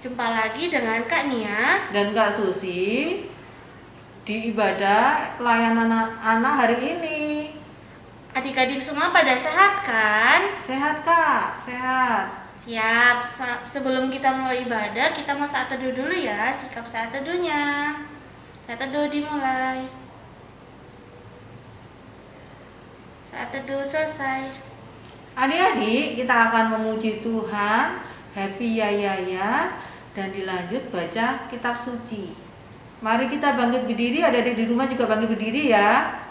Jumpa lagi dengan Kak Nia dan Kak Susi di ibadah pelayanan anak hari ini. Adik-adik semua pada sehat kan? Sehat Kak, sehat. Siap, sebelum kita mulai ibadah, kita mau saat teduh dulu ya, sikap saat teduhnya. Saat teduh dimulai. Saat teduh selesai. Adik-adik, kita akan memuji Tuhan, happy ya, dan dilanjut baca kitab suci. Mari kita bangkit berdiri, adik-adik di rumah juga bangkit berdiri ya.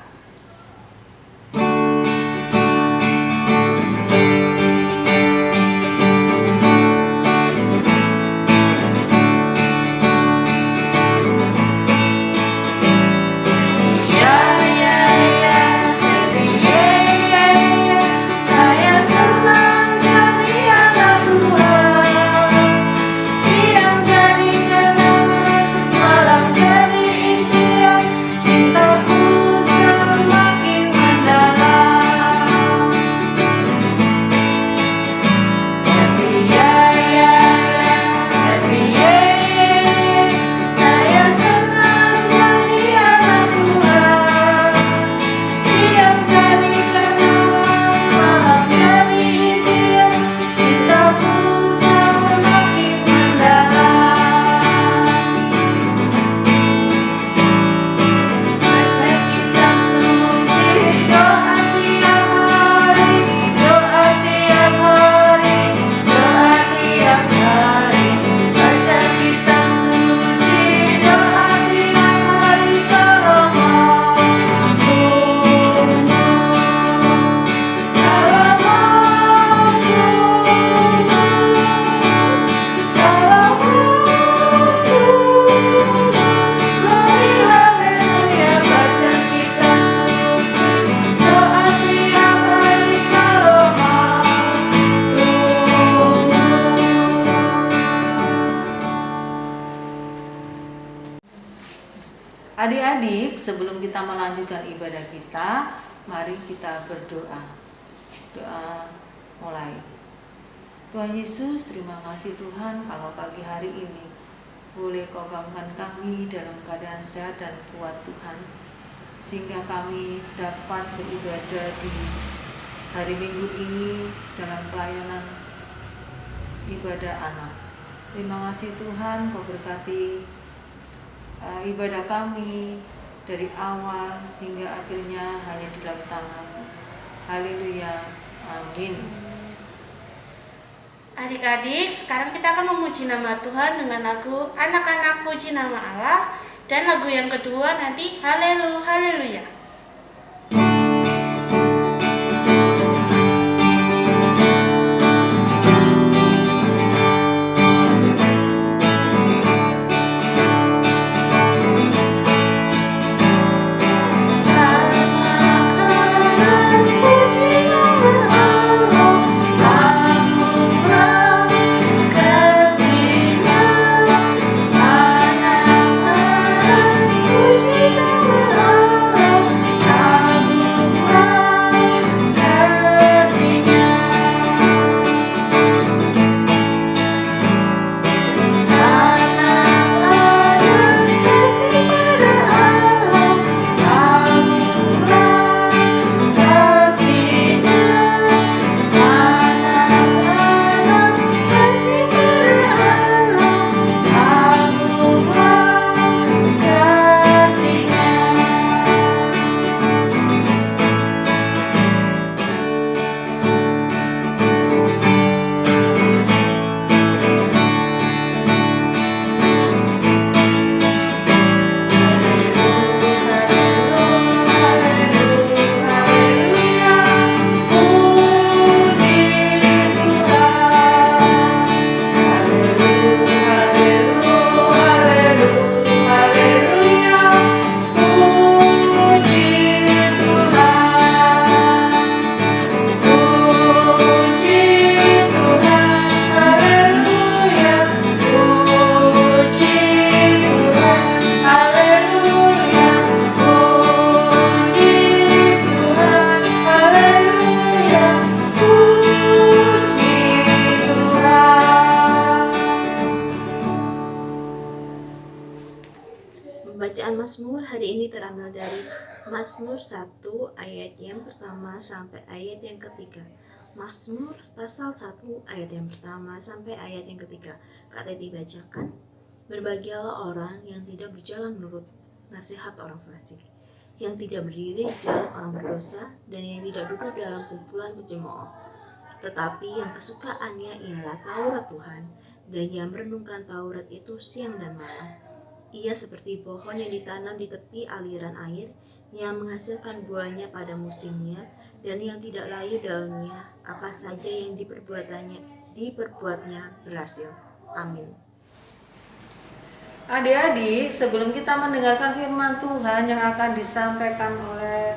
Adik-adik, sebelum kita melanjutkan ibadah kita, mari kita berdoa. Doa mulai. Tuhan Yesus, terima kasih Tuhan kalau pagi hari ini boleh Kau bangunkan kami dalam keadaan sehat dan kuat Tuhan, sehingga kami dapat beribadah di hari Minggu ini dalam pelayanan ibadah anak. Terima kasih Tuhan, Kau berkati ibadah kami dari awal hingga akhirnya hanya di dalam tangan-Mu. Haleluya, amin. Adik-adik, sekarang kita akan memuji nama Tuhan dengan lagu Anak-anak Puji Nama Allah. Dan lagu yang kedua nanti Haleluya, Haleluya. Puji nama Allah. Bacaan Mazmur hari ini terambil dari Mazmur 1 ayat yang pertama sampai ayat yang ketiga. Mazmur pasal 1 ayat yang pertama sampai ayat yang ketiga. Kata dibacakan, berbahagialah orang yang tidak berjalan menurut nasihat orang fasik, yang tidak berdiri di jalan orang berdosa, dan yang tidak duduk dalam kumpulan pencemooh. Tetapi yang kesukaannya ialah Taurat Tuhan, dan yang merenungkan Taurat itu siang dan malam. Ia seperti pohon yang ditanam di tepi aliran air, yang menghasilkan buahnya pada musimnya, dan yang tidak layu daunnya. Apa saja yang diperbuatnya berhasil. Amin. Adik-adik, sebelum kita mendengarkan firman Tuhan yang akan disampaikan oleh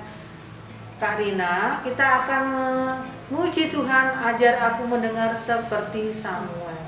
Kak Rina, kita akan menguji Tuhan, ajar aku mendengar seperti Samuel.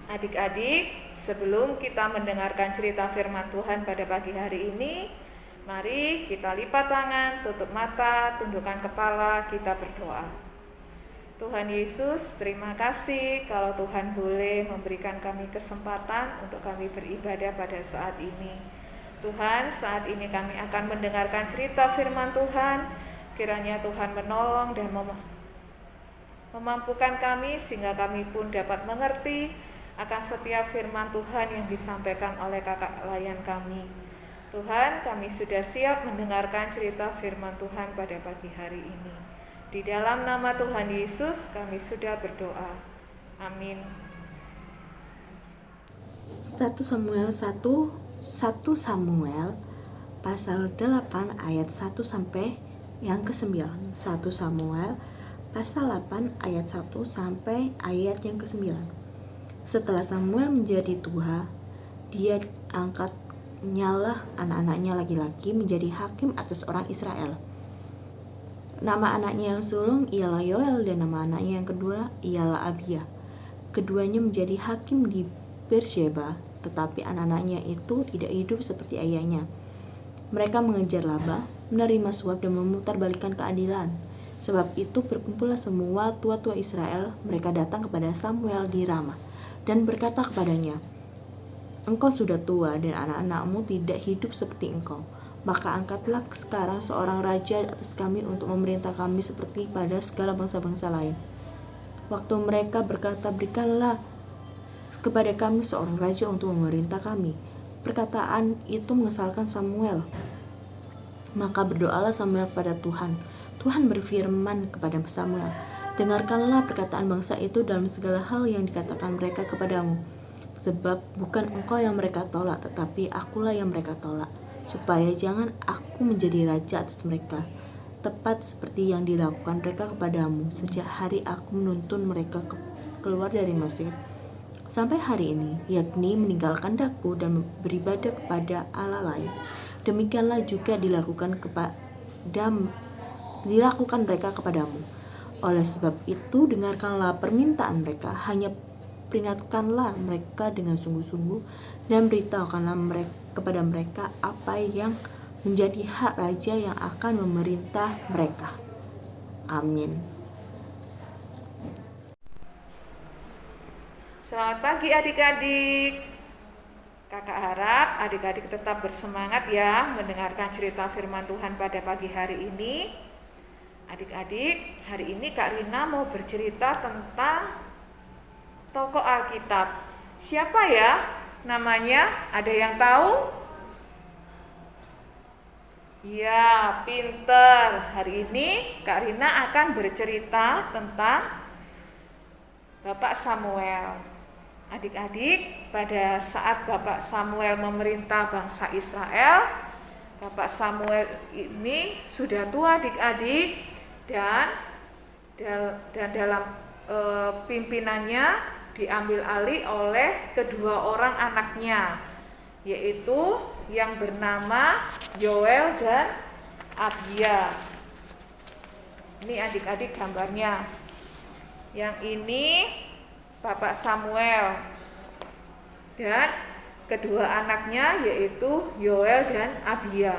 Adik-adik, sebelum kita mendengarkan cerita firman Tuhan pada pagi hari ini, mari kita lipat tangan, tutup mata, tundukkan kepala, kita berdoa. Tuhan Yesus, terima kasih kalau Tuhan boleh memberikan kami kesempatan untuk kami beribadah pada saat ini. Tuhan, saat ini kami akan mendengarkan cerita firman Tuhan. Kiranya Tuhan menolong dan memampukan kami sehingga kami pun dapat mengerti akan setiap firman Tuhan yang disampaikan oleh kakak layan kami. Tuhan, kami sudah siap mendengarkan cerita firman Tuhan pada pagi hari ini. Di dalam nama Tuhan Yesus kami sudah berdoa. Amin. 1 Samuel pasal 8 ayat 1 sampai yang ke-9. 1 Samuel pasal 8 ayat 1 sampai ayat yang ke-9. Setelah Samuel menjadi tua, dia angkatnyalah anak-anaknya laki-laki menjadi hakim atas orang Israel. Nama anaknya yang sulung ialah Yoel dan nama anaknya yang kedua ialah Abia. Keduanya menjadi hakim di Beersheba, tetapi anak-anaknya itu tidak hidup seperti ayahnya. Mereka mengejar laba, menerima suap dan memutarbalikkan keadilan. Sebab itu berkumpullah semua tua-tua Israel, mereka datang kepada Samuel di Rama dan berkata kepadanya, engkau sudah tua dan anak-anakmu tidak hidup seperti engkau. Maka angkatlah sekarang seorang raja atas kami untuk memerintah kami seperti pada segala bangsa-bangsa lain. Waktu mereka berkata, berikanlah kepada kami seorang raja untuk memerintah kami. Perkataan itu mengesalkan Samuel. Maka berdoalah Samuel kepada Tuhan. Tuhan berfirman kepada Samuel, dengarkanlah perkataan bangsa itu dalam segala hal yang dikatakan mereka kepadamu. Sebab bukan engkau yang mereka tolak, tetapi akulah yang mereka tolak, supaya jangan aku menjadi raja atas mereka, tepat seperti yang dilakukan mereka kepadamu sejak hari aku menuntun mereka keluar dari Mesir sampai hari ini, yakni meninggalkan daku dan beribadah kepada Allah lain. Demikianlah juga dilakukan mereka kepadamu. Oleh sebab itu, dengarkanlah permintaan mereka, hanya peringatkanlah mereka dengan sungguh-sungguh dan beritahukanlah kepada mereka apa yang menjadi hak raja yang akan memerintah mereka. Amin. Selamat pagi adik-adik. Kakak harap adik-adik tetap bersemangat ya mendengarkan cerita firman Tuhan pada pagi hari ini. Adik-adik, hari ini Kak Rina mau bercerita tentang tokoh Alkitab. Siapa ya namanya? Ada yang tahu? Ya, pinter. Hari ini Kak Rina akan bercerita tentang Bapak Samuel. Adik-adik, pada saat Bapak Samuel memerintah bangsa Israel, Bapak Samuel ini sudah tua adik-adik, dan dalam pimpinannya diambil alih oleh kedua orang anaknya, yaitu yang bernama Yoel dan Abia. Ini adik-adik gambarnya. Yang ini Bapak Samuel dan kedua anaknya yaitu Yoel dan Abia.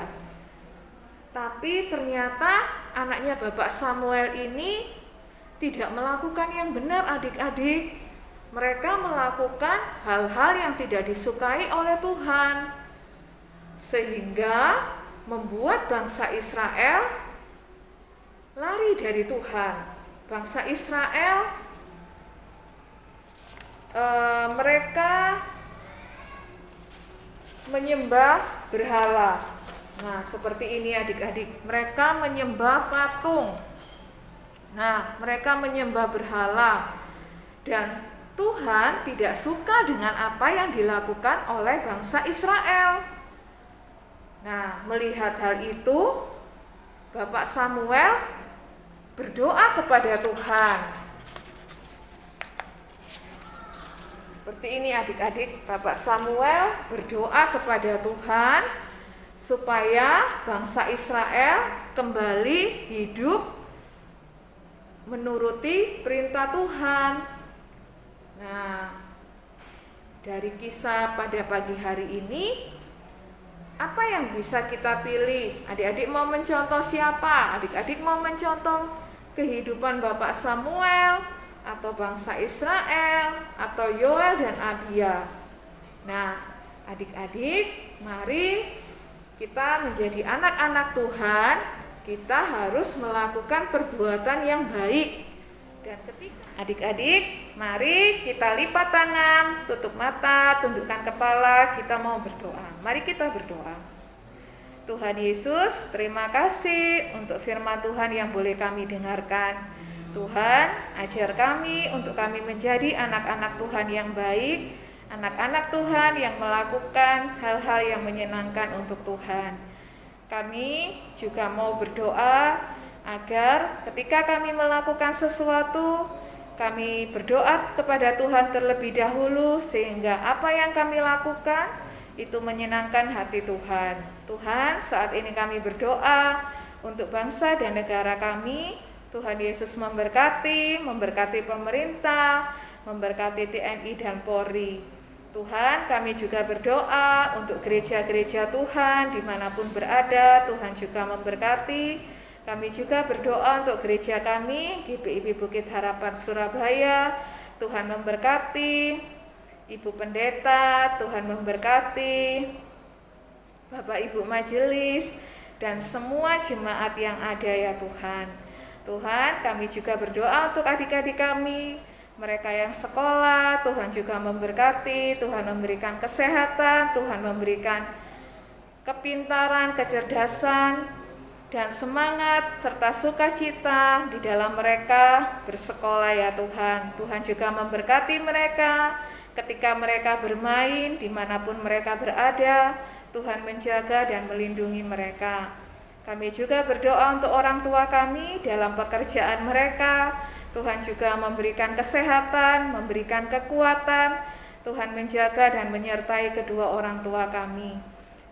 Tapi ternyata anaknya Bapak Samuel ini tidak melakukan yang benar adik-adik. Mereka melakukan hal-hal yang tidak disukai oleh Tuhan, sehingga membuat bangsa Israel lari dari Tuhan. Bangsa Israel mereka menyembah berhala. Nah, seperti ini adik-adik, mereka menyembah patung. Nah, mereka menyembah berhala, dan Tuhan tidak suka dengan apa yang dilakukan oleh bangsa Israel. Nah, melihat hal itu, Bapak Samuel berdoa kepada Tuhan. Seperti ini adik-adik, Bapak Samuel berdoa kepada Tuhan supaya bangsa Israel kembali hidup menuruti perintah Tuhan. Nah, dari kisah pada pagi hari ini, apa yang bisa kita pilih? Adik-adik mau mencontoh siapa? Adik-adik mau mencontoh kehidupan Bapak Samuel, atau bangsa Israel, atau Yoel dan Abia? Nah, adik-adik, mari kita menjadi anak-anak Tuhan. Kita harus melakukan perbuatan yang baik. Dan ketika adik-adik, mari kita lipat tangan, tutup mata, tundukkan kepala, kita mau berdoa. Mari kita berdoa. Tuhan Yesus, terima kasih untuk firman Tuhan yang boleh kami dengarkan. Tuhan, ajar kami untuk kami menjadi anak-anak Tuhan yang baik, anak-anak Tuhan yang melakukan hal-hal yang menyenangkan untuk Tuhan. Kami juga mau berdoa agar ketika kami melakukan sesuatu, kami berdoa kepada Tuhan terlebih dahulu, sehingga apa yang kami lakukan itu menyenangkan hati Tuhan. Tuhan, saat ini kami berdoa untuk bangsa dan negara kami. Tuhan Yesus memberkati pemerintah, memberkati TNI dan Polri. Tuhan, kami juga berdoa untuk gereja-gereja Tuhan dimanapun berada. Tuhan juga memberkati. Kami juga berdoa untuk gereja kami, GPIB Bukit Harapan Surabaya. Tuhan memberkati Ibu Pendeta, Tuhan memberkati Bapak Ibu Majelis, dan semua jemaat yang ada ya Tuhan. Tuhan, kami juga berdoa untuk adik-adik kami, mereka yang sekolah. Tuhan juga memberkati, Tuhan memberikan kesehatan, Tuhan memberikan kepintaran, kecerdasan, dan semangat serta sukacita di dalam mereka bersekolah ya Tuhan. Tuhan juga memberkati mereka ketika mereka bermain dimanapun mereka berada. Tuhan menjaga dan melindungi mereka. Kami juga berdoa untuk orang tua kami dalam pekerjaan mereka. Tuhan juga memberikan kesehatan, memberikan kekuatan. Tuhan menjaga dan menyertai kedua orang tua kami.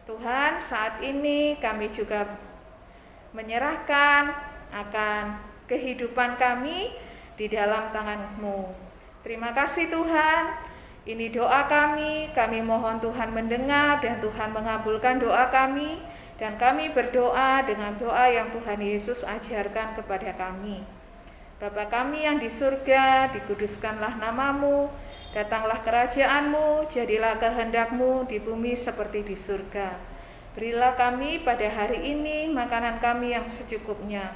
Tuhan, saat ini kami juga menyerahkan akan kehidupan kami di dalam tangan-Mu. Terima kasih Tuhan. Ini doa kami mohon Tuhan mendengar dan Tuhan mengabulkan doa kami, dan kami berdoa dengan doa yang Tuhan Yesus ajarkan kepada kami. Bapa kami yang di surga, dikuduskanlah nama-Mu, datanglah kerajaan-Mu, jadilah kehendak-Mu di bumi seperti di surga. Berilah kami pada hari ini makanan kami yang secukupnya,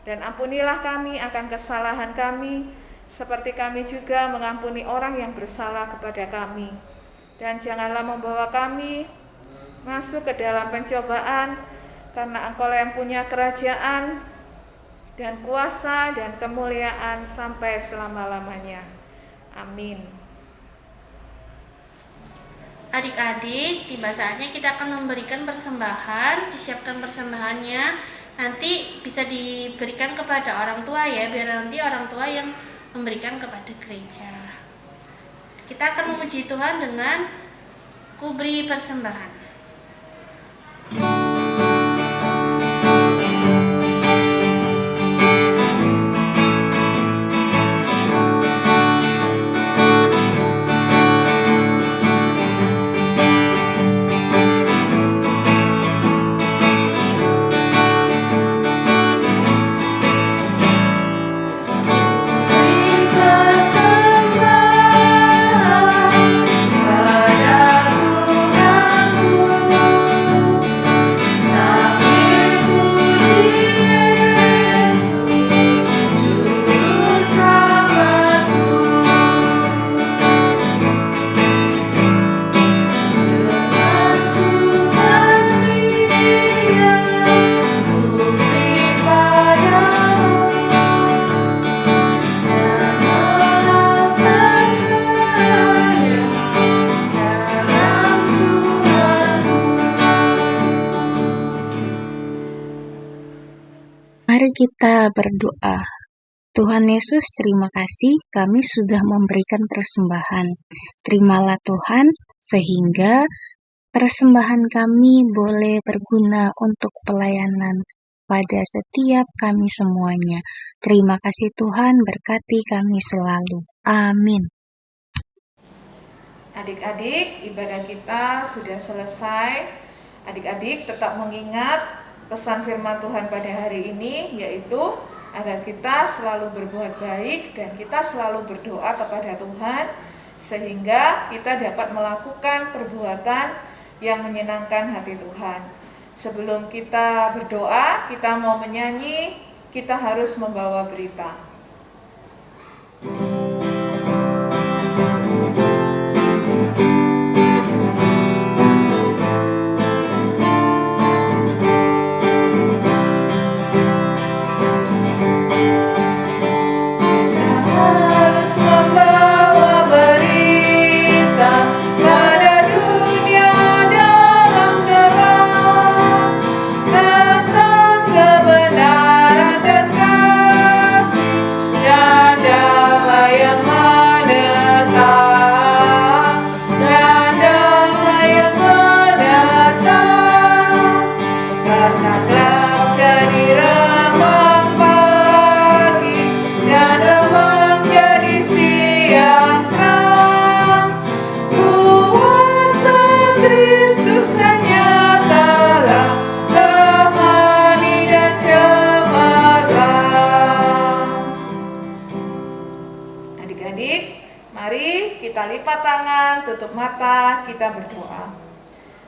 dan ampunilah kami akan kesalahan kami, seperti kami juga mengampuni orang yang bersalah kepada kami. Dan janganlah membawa kami masuk ke dalam pencobaan, karena Engkau yang punya kerajaan dan kuasa dan kemuliaan sampai selama-lamanya. Amin. Adik-adik, tiba saatnya kita akan memberikan persembahan. Disiapkan persembahannya, nanti bisa diberikan kepada orang tua ya, biar nanti orang tua yang memberikan kepada gereja. Kita akan memuji Tuhan dengan kuberi persembahan. Mari kita berdoa. Tuhan Yesus, terima kasih kami sudah memberikan persembahan. Terimalah Tuhan, sehingga persembahan kami boleh berguna untuk pelayanan pada setiap kami semuanya. Terima kasih Tuhan, berkati kami selalu. Amin. Adik-adik, ibadah kita sudah selesai. Adik-adik tetap mengingat pesan firman Tuhan pada hari ini, yaitu agar kita selalu berbuat baik dan kita selalu berdoa kepada Tuhan, sehingga kita dapat melakukan perbuatan yang menyenangkan hati Tuhan. Sebelum kita berdoa, kita mau menyanyi, kita harus membawa berita. Kita lipat tangan, tutup mata, kita berdoa.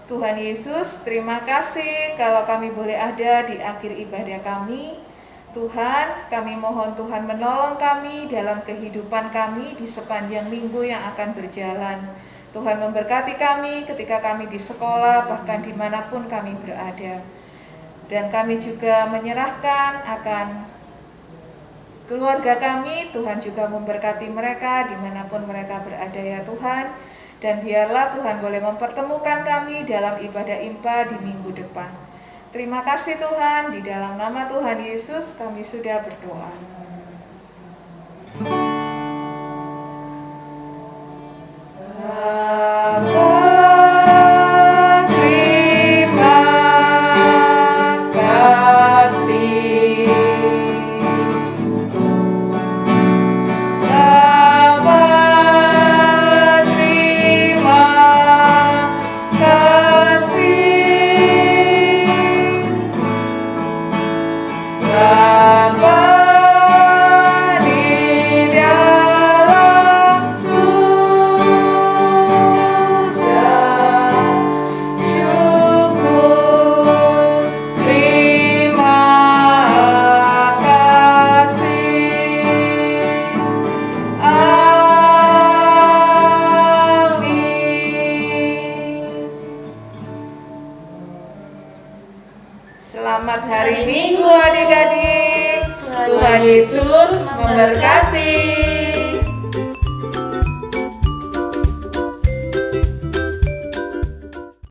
Tuhan Yesus, terima kasih kalau kami boleh ada di akhir ibadah kami. Tuhan, kami mohon Tuhan menolong kami dalam kehidupan kami di sepanjang minggu yang akan berjalan. Tuhan memberkati kami ketika kami di sekolah, bahkan dimanapun kami berada. Dan kami juga menyerahkan akan keluarga kami, Tuhan juga memberkati mereka dimanapun mereka berada ya Tuhan. Dan biarlah Tuhan boleh mempertemukan kami dalam ibadah IMPA di minggu depan. Terima kasih Tuhan, di dalam nama Tuhan Yesus kami sudah berdoa. Bapa Selamat hari Minggu adik-adik. Tuhan Yesus memberkati.